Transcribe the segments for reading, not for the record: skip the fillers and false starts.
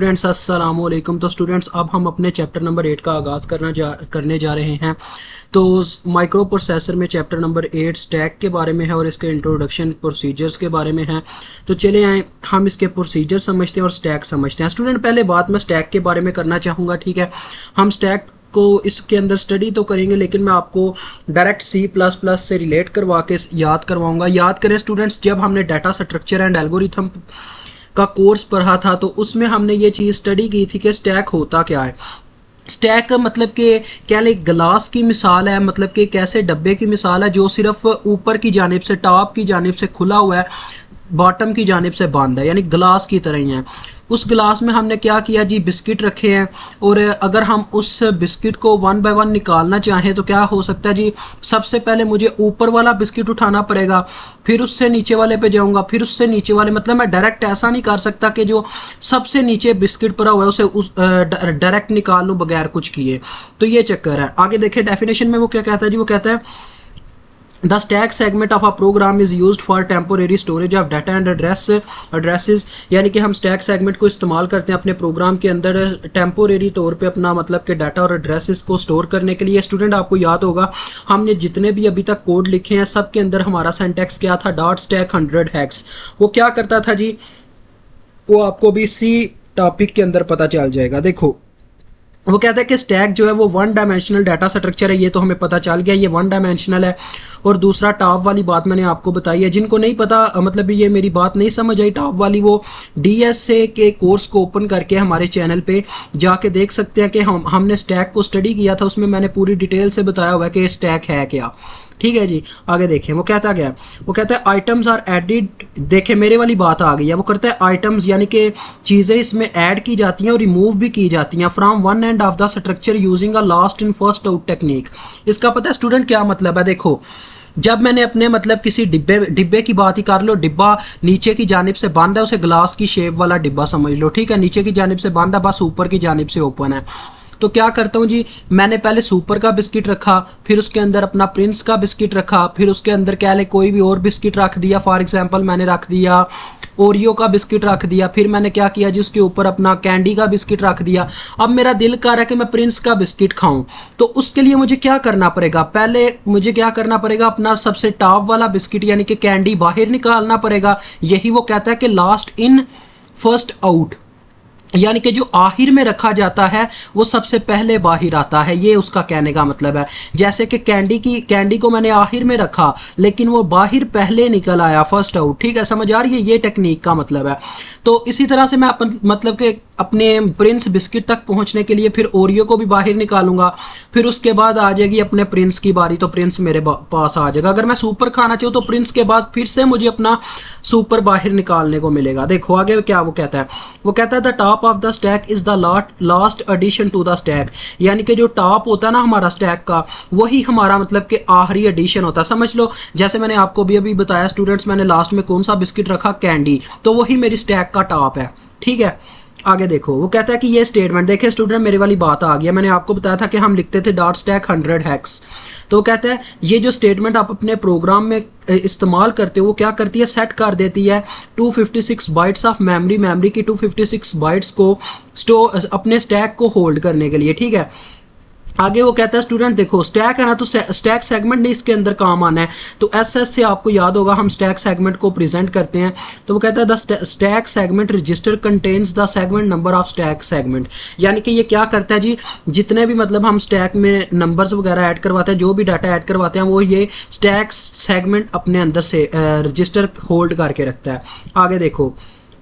Students अस्सलाम वालेकुम। तो स्टूडेंट्स अब हम अपने चैप्टर नंबर 8 का आगाज़ करने जा रहे हैं। तो माइक्रो प्रोसेसर में चैप्टर नंबर 8 स्टैक के बारे में है और इसके इंट्रोडक्शन प्रोसीजर्स के बारे में है। तो चले आए हम इसके प्रोसीजर समझते हैं और स्टैक समझते हैं। स्टूडेंट पहले बात मैं स्टैक के बारे में करना चाहूँगा, ठीक है। हम स्टैक को इसके अंदर स्टडी तो करेंगे, लेकिन मैं आपको डायरेक्ट C++ से रिलेट करवा के याद करवाऊँगा। याद करें स्टूडेंट्स, जब हमने डाटा स्ट्रक्चर एंड एल्गोरिथम का कोर्स पढ़ा था तो उसमें हमने ये चीज़ स्टडी की थी कि स्टैक होता क्या है। स्टैक मतलब कि क्या एक गिलास की मिसाल है, मतलब कि एक ऐसे डब्बे की मिसाल है जो सिर्फ ऊपर की जानिब से, टॉप की जानिब से खुला हुआ है, बॉटम की जानिब से बंद है, यानी गिलास की तरह ही है। उस गिलास में हमने क्या किया जी, बिस्किट रखे हैं, और अगर हम उस बिस्किट को 1 बाय 1 निकालना चाहें तो क्या हो सकता है जी, सबसे पहले मुझे ऊपर वाला बिस्किट उठाना पड़ेगा, फिर उससे नीचे वाले पे जाऊंगा, फिर उससे नीचे वाले, मतलब मैं डायरेक्ट ऐसा नहीं कर सकता कि जो सबसे नीचे बिस्किट पड़ा हुआ है उसे डायरेक्ट निकाल लूँ बगैर कुछ किए। तो ये चक्कर है। आगे देखें डेफिनेशन में वो क्या कहता है जी, वो कहता है The stack segment of a program is used for temporary storage of data and addresses, यानी कि हम स्टैक सेगमेंट को इस्तेमाल करते हैं अपने प्रोग्राम के अंदर टेम्पोरेरी तौर पे अपना मतलब कि डाटा और एड्रेसेस को स्टोर करने के लिए। स्टूडेंट आपको याद होगा हमने जितने भी अभी तक कोड लिखे हैं सब के अंदर हमारा सिंटैक्स क्या था, .stack 100 hex। वो क्या करता था जी, वो आपको भी सी टॉपिक के अंदर पता चल जाएगा। देखो वो कहता है कि स्टैक जो है वो 1 डायमेंशनल डाटा स्ट्रक्चर है, ये तो हमें पता चल गया, ये 1 डायमेंशनल है। और दूसरा टॉप वाली बात मैंने आपको बताई है। जिनको नहीं पता, मतलब ये मेरी बात नहीं समझ आई टॉप वाली, वो DSA के कोर्स को ओपन करके हमारे चैनल पे जाके देख सकते हैं कि हमने स्टैक को स्टडी किया था, उसमें मैंने पूरी डिटेल से बताया हुआ है कि स्टैक है क्या। ठीक है जी, आगे देखें वो कहता क्या है, वो कहता है आइटम्स आर एडिड। देखें मेरे वाली बात आ गई है। वो करता है आइटम्स यानी कि चीज़ें इसमें ऐड की जाती हैं और रिमूव भी की जाती हैं from one end of the structure using a last in first out technique. इसका पता है स्टूडेंट क्या मतलब है? देखो जब मैंने अपने मतलब किसी डिब्बे की बात ही कर लो, डिब्बा नीचे की जानिब से बंद है, उसे ग्लास की शेप वाला डिब्बा समझ लो, ठीक है। नीचे की जानिब से बंद है, बस ऊपर की जानिब से ओपन है। तो क्या करता हूँ जी, मैंने पहले सुपर का बिस्किट रखा, फिर उसके अंदर अपना प्रिंस का बिस्किट रखा, फिर उसके अंदर क्या ले कोई भी और बिस्किट रख दिया। फॉर एग्जांपल मैंने रख दिया ओरियो का बिस्किट रख दिया, फिर मैंने क्या किया जी, उसके ऊपर अपना कैंडी का बिस्किट रख दिया। अब मेरा दिल कर रहा है कि मैं प्रिंस का बिस्किट खाऊं, तो उसके लिए मुझे क्या करना पड़ेगा, पहले मुझे क्या करना पड़ेगा, अपना सबसे टॉप वाला बिस्किट यानी कि कैंडी बाहर निकालना पड़ेगा। यही वो कहता है कि लास्ट इन फर्स्ट आउट, यानी कि जो आखिर में रखा जाता है वो सबसे पहले बाहर आता है। ये उसका कहने का मतलब है। जैसे कि कैंडी को मैंने आखिर में रखा लेकिन वो बाहर पहले निकल आया, फर्स्ट आउट। ठीक है, समझ आ रही है? ये टेक्निक का मतलब है। तो इसी तरह से मैं मतलब कि अपने प्रिंस बिस्किट तक पहुंचने के लिए फिर ओरियो को भी बाहर निकालूंगा, फिर उसके बाद आ जाएगी अपने प्रिंस की बारी, तो प्रिंस मेरे पास आ जाएगा। अगर मैं सुपर खाना चाहूँ तो प्रिंस के बाद फिर से मुझे अपना सुपर बाहर निकालने को मिलेगा। देखो आगे क्या वो कहता है, वो कहता है the top of the stack is the last edition to the stack, यानी कि जो टॉप होता है ना हमारा स्टैक का, वही हमारा मतलब कि आखिरी एडिशन होता है। समझ लो जैसे मैंने आपको भी अभी बताया स्टूडेंट्स, मैंने लास्ट में कौन सा बिस्किट रखा, कैंडी, तो वही मेरी स्टैक का टॉप है। ठीक है, आगे देखो वो कहता है कि ये स्टेटमेंट, देखिए स्टूडेंट मेरी वाली बात आ गया। मैंने आपको बताया था कि हम लिखते थे .stack 100 hex। तो कहता है ये जो स्टेटमेंट आप अपने प्रोग्राम में इस्तेमाल करते हो वो क्या करती है, सेट कर देती है 256 बाइट्स ऑफ मेमोरी की 256 बाइट्स को अपने स्टैक को होल्ड करने के लिए। ठीक है, आगे वो कहता है स्टूडेंट देखो स्टैक है ना, तो स्टैक सेगमेंट ने इसके अंदर काम आना है। तो SS से आपको याद होगा हम स्टैक सेगमेंट को प्रेजेंट करते हैं। तो वो कहता है the stack segment register contains the segment number of stack segment, यानी कि ये क्या करता है जी, जितने भी मतलब हम स्टैक में नंबर्स वगैरह ऐड करवाते हैं, जो भी डाटा ऐड करवाते हैं, वो ये स्टैक सेगमेंट अपने अंदर से रजिस्टर होल्ड करके रखता है। आगे देखो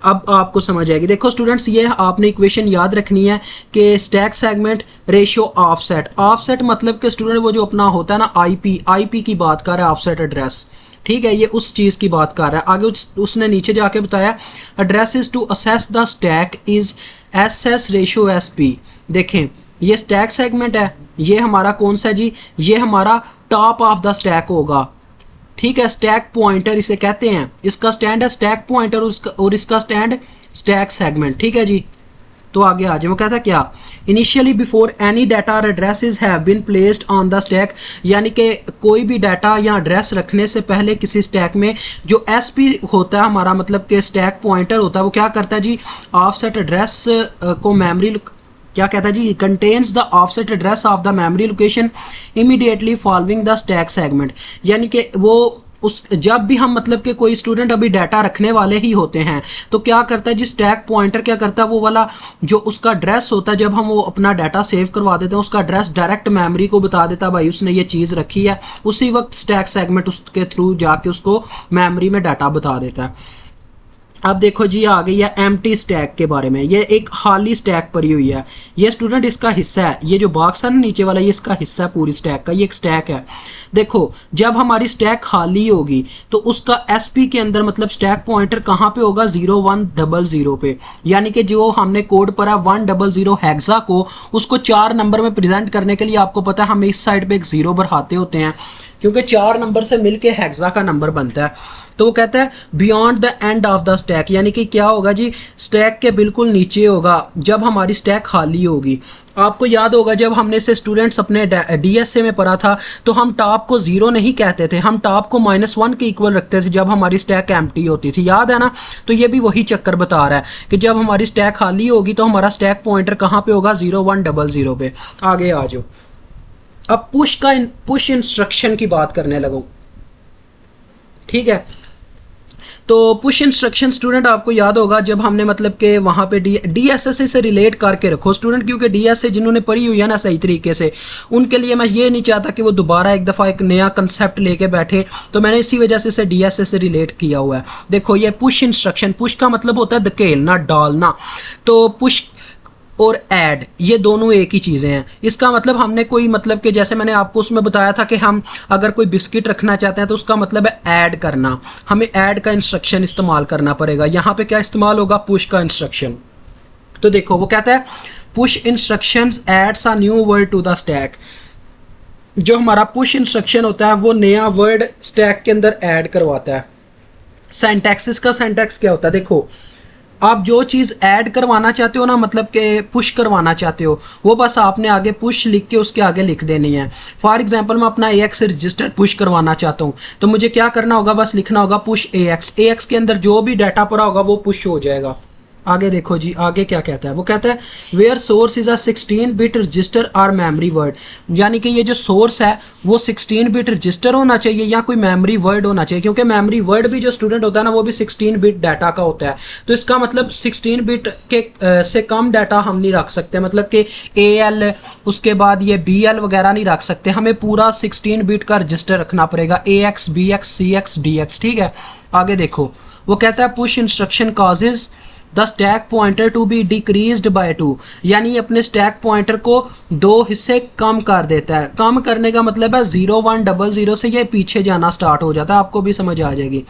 अब आपको समझ आएगी। देखो स्टूडेंट्स ये आपने इक्वेशन याद रखनी है कि stack segment ratio offset. Offset मतलब कि स्टूडेंट वो जो अपना होता है ना आईपी की बात कर रहा है, ऑफसेट एड्रेस। ठीक है, ये उस चीज़ की बात कर रहा है। आगे उसने नीचे जाके बताया address is to access the stack is SS ratio SP। देखें ये स्टैक सेगमेंट है, ये हमारा कौन सा जी, ये हमारा टॉप ऑफ द स्टैक होगा। ठीक है, स्टैक पॉइंटर इसे कहते हैं, इसका स्टैंड है स्टैक पॉइंटर और इसका स्टैंड स्टैक सेगमेंट। ठीक है जी, तो आगे आ जाए, वो कहता है क्या, इनिशियली बिफोर एनी डाटा और addresses have been placed on the stack, यानी कि कोई भी डाटा या एड्रेस रखने से पहले किसी स्टैक में जो एसपी होता है हमारा, मतलब कि स्टैक पॉइंटर होता है, वो क्या करता है जी, ऑफसेट एड्रेस को मेमोरी, क्या कहता है जी, contains the offset address of the memory location immediately following the stack segment, यानी कि वो उस जब भी हम मतलब कि कोई स्टूडेंट अभी डाटा रखने वाले ही होते हैं तो क्या करता है जी, स्टैक पॉइंटर क्या करता है, वो वाला जो उसका एड्रेस होता है, जब हम वो अपना डाटा सेव करवा देते हैं उसका एड्रेस डायरेक्ट मेमोरी को बता देता है, भाई उसने ये चीज़ रखी है, उसी वक्त स्टैक सेगमेंट उसके थ्रू जाके उसको मेमोरी में डाटा बता देता है। अब देखो जी आ गई है एम्प्टी स्टैक के बारे में, ये एक खाली स्टैक पड़ी हुई है, ये स्टूडेंट इसका हिस्सा है, ये जो बॉक्स है ना नीचे वाला, ये इसका हिस्सा है पूरी स्टैक का, ये एक स्टैक है। देखो जब हमारी स्टैक खाली होगी तो उसका एसपी के अंदर मतलब स्टैक पॉइंटर कहाँ पे होगा, 0100 पे, यानी कि जो हमने कोड पढ़ा 100 हेक्सा को, उसको 4 नंबर में प्रेजेंट करने के लिए आपको पता है हमें इस साइड पे एक 0 बढ़ाते होते हैं, क्योंकि 4 नंबर से मिलके हेक्सा का नंबर बनता है। तो वो कहता है beyond the end of the stack, यानी कि क्या होगा जी, स्टैक के बिल्कुल नीचे होगा जब हमारी स्टैक खाली होगी। आपको याद होगा जब हमने इसे स्टूडेंट्स अपने डीएसए में पढ़ा था तो हम टॉप को 0 नहीं कहते थे, हम टॉप को -1 के इक्वल रखते थे जब हमारी स्टैक एम्प्टी होती थी, याद है ना। तो ये भी वही चक्कर बता रहा है कि जब हमारी स्टैक खाली होगी तो हमारा स्टैक पॉइंटर कहाँ पे होगा, 0100 पे। आगे आ जाओ, अब पुश इंस्ट्रक्शन की बात करने लगूँ, ठीक है। तो पुश इंस्ट्रक्शन स्टूडेंट आपको याद होगा जब हमने मतलब कि वहाँ पे डीएसए से रिलेट करके रखो स्टूडेंट, क्योंकि डीएसए जिन्होंने पढ़ी हुई है ना सही तरीके से, उनके लिए मैं ये नहीं चाहता कि वो दोबारा एक दफ़ा एक नया कंसेप्ट लेके बैठे, तो मैंने इसी वजह से इसे डीएसए से रिलेट किया हुआ है। देखो ये पुश इंस्ट्रक्शन, पुश का मतलब होता है धकेलना, डालना, तो पुश और ऐड ये दोनों एक ही चीज़ें हैं। इसका मतलब हमने कोई मतलब कि जैसे मैंने आपको उसमें बताया था कि हम अगर कोई बिस्किट रखना चाहते हैं तो उसका मतलब है ऐड करना, हमें ऐड का इंस्ट्रक्शन इस्तेमाल करना पड़ेगा। यहाँ पे क्या इस्तेमाल होगा, पुश का इंस्ट्रक्शन। तो देखो वो कहता है push instructions adds a new word to the stack, जो हमारा पुश इंस्ट्रक्शन होता है वो नया वर्ड स्टैक के अंदर ऐड करवाता है। सिंटैक्स, का सिंटैक्स क्या होता है, देखो आप जो चीज़ ऐड करवाना चाहते हो ना, मतलब कि पुश करवाना चाहते हो, वो बस आपने आगे पुश लिख के उसके आगे लिख देनी है। फॉर एग्जांपल मैं अपना AX रजिस्टर पुश करवाना चाहता हूँ तो मुझे क्या करना होगा, बस लिखना होगा पुश AX के अंदर जो भी डाटा पड़ा होगा वो पुश हो जाएगा। आगे देखो जी आगे क्या कहता है, वो कहता है where source is a 16 bit register और मेमोरी वर्ड, यानी कि ये जो सोर्स है वो 16 बिट रजिस्टर होना चाहिए या कोई मेमोरी वर्ड होना चाहिए, क्योंकि मेमोरी वर्ड भी जो स्टूडेंट होता है ना वो भी 16 बिट डाटा का होता है। तो इसका मतलब 16 बिट के से कम डाटा हम नहीं रख सकते, मतलब कि AL उसके बाद ये BL वगैरह नहीं रख सकते, हमें पूरा 16 बिट का रजिस्टर रखना पड़ेगा, AX BX CX DX, ठीक है। आगे देखो वो कहता है push instruction causes the stack pointer to be decreased by 2, यानी अपने स्टैक पॉइंटर को 2 हिस्से कम कर देता है। कम करने का मतलब है 0100 से ये पीछे जाना स्टार्ट हो जाता है, आपको भी समझ आ जाएगी।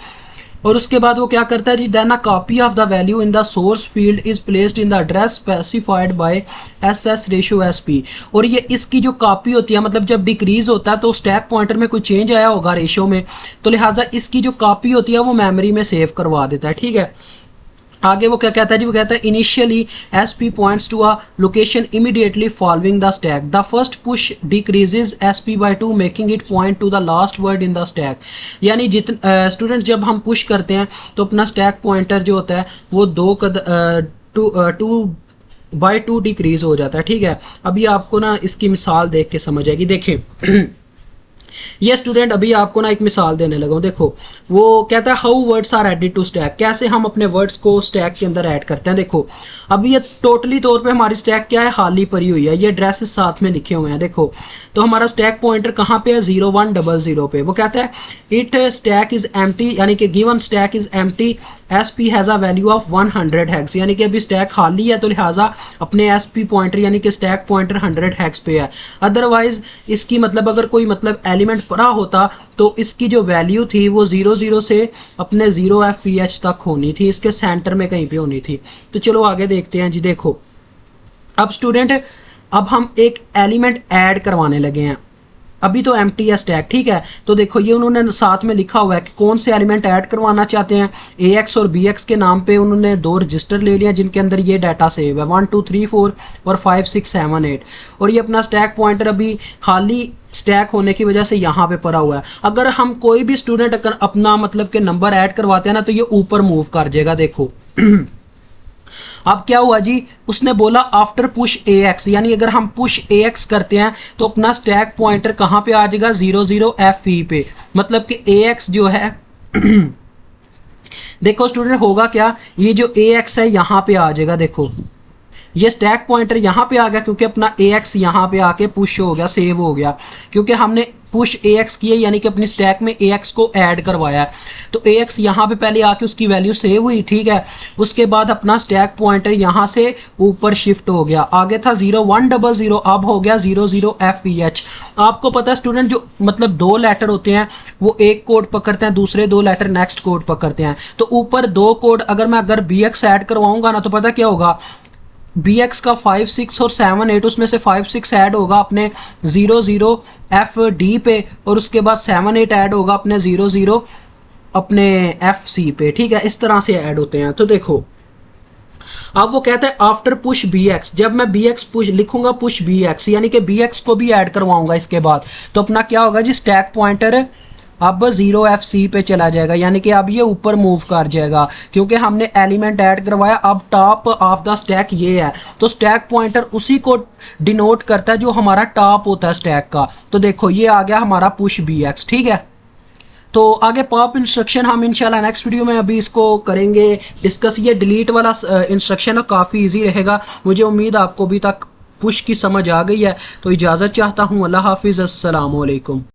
और उसके बाद वो क्या करता है जी, then a copy of the value in the source field is placed in the address specified by SS/SP, और ये इसकी जो कॉपी होती है, मतलब जब डिक्रीज होता है तो स्टैक पॉइंटर में कोई चेंज आया होगा रेशो में, तो लिहाजा इसकी जो कॉपी होती है वो मेमोरी में सेव करवा देता है, ठीक है। आगे वो क्या कहता है जी, वो कहता है initially SP points to a location immediately following the stack, the first push decreases SP by 2 making it point to the last word in the stack, यानी जितने स्टूडेंट जब हम पुश करते हैं तो अपना स्टैक पॉइंटर जो होता है वो 2 डिक्रीज हो जाता है, ठीक है। अभी आपको ना इसकी मिसाल देख के समझ आएगी। देखें ये स्टूडेंट अभी आपको ना एक मिसाल देने लगा हूं, देखो वो कहता है how words are added to stack, कैसे हम अपने वर्ड्स को स्टैक के अंदर ऐड करते हैं। देखो अभी ये टोटली तौर पे हमारी स्टैक क्या है, खाली पड़ी हुई है, ये एड्रेसेस साथ में लिखे हुए हैं। देखो तो हमारा स्टैक पॉइंटर कहाँ पे है, 0100 पे। वो कहता है इट स्टैक इज एम्प्टी, यानी कि given stack is empty, SP has a value of 100 hex, यानी कि अभी स्टैक खाली है तो लिहाजा अपने SP पॉइंटर यानी कि स्टैक पॉइंटर 100 हेक्स पे है। अदरवाइज इसकी मतलब अगर कोई मतलब एलिमेंट पड़ा होता तो इसकी जो वैल्यू थी वो 00 से अपने 0FEH तक होनी थी, इसके सेंटर में कहीं पे होनी थी। तो चलो आगे देखते हैं जी। देखो अब स्टूडेंट अब हम एक एलिमेंट ऐड करवाने लगे हैं, अभी तो एम्प्टी है स्टैक, ठीक है। तो देखो ये उन्होंने साथ में लिखा हुआ है कि कौन से एलिमेंट ऐड करवाना चाहते हैं। ए एक्स और बी एक्स के नाम पे उन्होंने 2 रजिस्टर ले लिया जिनके अंदर ये डाटा सेव है 1 2 3 4 और 5 6 7 8। और ये अपना स्टैक पॉइंटर अभी खाली स्टैक होने की वजह से यहाँ पे पड़ा हुआ है। अगर हम कोई भी स्टूडेंट अगर अपना मतलब के नंबर ऐड करवाते हैं ना तो ये ऊपर मूव कर जाएगा। देखो अब क्या हुआ जी, उसने बोला आफ्टर पुश ए एक्स, यानी अगर हम पुश ए एक्स करते हैं तो अपना स्टैक पॉइंटर कहाँ पे आ जाएगा 00FE पे, मतलब कि ए एक्स जो है देखो स्टूडेंट होगा क्या, ये जो ए एक्स है यहाँ पे आ जाएगा। देखो ये स्टैक पॉइंटर यहाँ पे आ गया क्योंकि अपना ए एक्स यहाँ पे आके पुश हो गया, सेव हो गया, क्योंकि हमने पुश ए एक्स किए यानी कि अपनी स्टैक में ए एक्स को ऐड करवाया। तो ए एक्स यहाँ पे पहले आके उसकी वैल्यू सेव हुई, ठीक है। उसके बाद अपना स्टैक पॉइंटर यहाँ से ऊपर शिफ्ट हो गया, आगे था 0100, अब हो गया 00FEH। आपको पता है स्टूडेंट जो मतलब 2 लेटर होते हैं वो एक कोड पकड़ते हैं, दूसरे 2 लेटर नेक्स्ट कोड पकड़ते हैं। तो ऊपर 2 कोड अगर बी एक्स ऐड करवाऊंगा ना तो पता क्या होगा, बी एक्स का 5 6 और 7 8, उसमें से 5 6 ऐड होगा अपने 00FD पे और उसके बाद 7 8 ऐड होगा अपने 00 अपने FC पे, ठीक है। इस तरह से ऐड होते हैं। तो देखो अब वो कहता है आफ्टर पुश बी एक्स, जब मैं बी एक्स पुश लिखूंगा पुश बी एक्स यानी कि बी एक्स को भी ऐड करवाऊंगा इसके बाद, तो अपना क्या होगा जी, स्टैक पॉइंटर अब 0FC पे चला जाएगा, यानी कि अब ये ऊपर मूव कर जाएगा क्योंकि हमने एलिमेंट ऐड करवाया। अब टॉप ऑफ द स्टैक ये है, तो स्टैक पॉइंटर उसी को डिनोट करता है जो हमारा टॉप होता है स्टैक का। तो देखो ये आ गया हमारा पुश BX, ठीक है। तो आगे पॉप इंस्ट्रक्शन हम इंशाल्लाह नेक्स्ट वीडियो में अभी इसको करेंगे डिस्कस। ये डिलीट वाला इंस्ट्रक्शन काफ़ी ईजी रहेगा। मुझे उम्मीद आपको अभी तक पुश की समझ आ गई है। तो इजाज़त चाहता हूँ, अल्लाह हाफिज़, अस्सलाम वालेकुम।